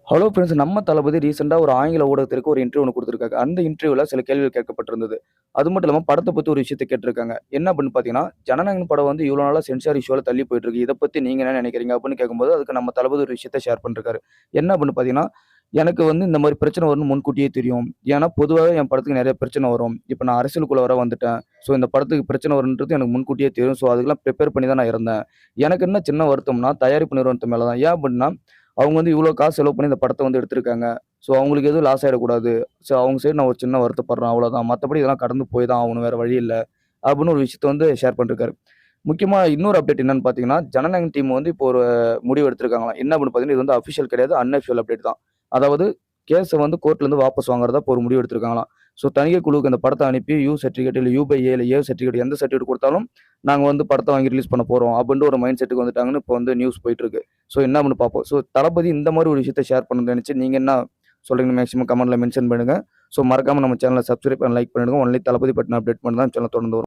Hello friends, நம்ம தளபதி ரீசென்ட்டா ஒரு ஆங்கில ஊடகத்திற்கு ஒரு இன்டர்வியூ ஒண்ணு குடுத்திருக்காங்க. அந்த இன்டர்வியூல சில கேள்விகள் கேட்கப்பட்டிருந்தது. அது மட்டும் இல்லாம படத்த பத்தி ஒரு விஷயத்த கேட்டிருக்காங்க. என்ன அப்படின்னு பார்த்தீங்கன்னா, "ஜனநாயகன் படம் வந்து இவ்வளோ நாளா சென்சார் இஷ்யூவால தள்ளி போயிட்டு இருக்கு. இத பத்தி நீங்க என்ன நினைக்கிறீங்க?" அப்படின்னு கேட்கும்போது, அதுக்கு நம்ம தளபதி ஒரு விஷயத்த ஷேர் பண்ணிருக்காரு. என்ன அப்படின்னு பார்த்தீங்கன்னா, "எனக்கு வந்து இந்த மாரி பிரச்சனை வரும்னு முன்கூட்டியே தெரியும். ஏன்னா பொதுவாவே என் படத்துக்கு நெறைய பிரச்சனை வரும். இப்ப நான் அரசியலுக்குள்ள வேற வந்துட்டேன். ஸோ இந்த படத்துக்கு பிரச்சனை வரும்ன்றது எனக்கு முன்கூட்டியே தெரியும். ஸோ அதுக்கெல்லாம் ப்ரிப்பேர் பண்ணி தான் நான் இருந்தேன். எனக்கு என்ன சின்ன வருத்தம்னா, தயாரிப்பு நிறுவனத்து மேல தான். ஏன் அப்படின்னா, அவங்க வந்து இவ்ளோ காசு செலவு பண்ணி இந்த படத்த வந்து எடுத்திருக்காங்க. ஸோ அவங்களுக்கு எதுவும் லாஸ் ஆயிடக்கூடாது. ஸோ அவங்க சைடு நான் ஒரு சின்ன வருத்தப்படுறேன் அவ்வளோதான். மத்தபடி இதெல்லாம் கடந்து போய் தான் ஆகணும். வேற வழி இல்ல." அப்படின்னு ஒரு விஷயத்த வந்து ஷேர் பண்ணிருக்காரு. முக்கியமா இன்னொரு அப்டேட் என்னன்னு பார்த்தீங்கன்னா, ஜனநாயகன் டீம் வந்து இப்போ ஒரு முடிவு எடுத்திருக்காங்களாம். என்ன அப்படின்னு பார்த்தீங்கன்னா, இது வந்து அஃபிஷியல் கிடையாது. அன்அஃபிஷியல் அப்டேட் தான். அதாவது கேஸ வந்து கோர்ட்லருந்து வாபஸ் வாங்குறதா இப்போ ஒரு முடிவு எடுத்திருக்காங்களாம். ஸோ தணிக்கை குழுவுக்கு இந்த படத்த அனுப்பி யூ சர்டிஃபிகேட் இல்ல யூ பை ஏ இல்ல ஏ சர்டிஃபிகேட் எந்த சர்டிஃபிகேட் குடுத்தாலும், நாங்க வந்து படத்த வாங்கி ரிலீஸ் பண்ண போறோம். அப்படின்ட்டு ஒரு மைண்ட் செட்டுக்கு வந்துட்டாங்கன்னு இப்போ வந்து நியூஸ் போயிட்டு இருக்கு. ஸோ என்ன ஆகும்னு பார்ப்போம். ஸோ தளபதி இந்த மாரி ஒரு விஷயத்த ஷேர் பண்ணணும்னு நெனச்சு நீங்க என்ன சொல்றீங்கன்னு மேக்ஸிமம் கமெண்ட்ல மென்ஷன் பண்ணுங்க. ஸோ மறக்காம நம்ம சேனல சப்ஸ்கிரைப் அண்ட் லைக் பண்ணிடுங்க. ஒன்லி தளபதி பத்தின அப்டேட் மட்டும் தான் சேனல் தொடர்ந்து வரும்.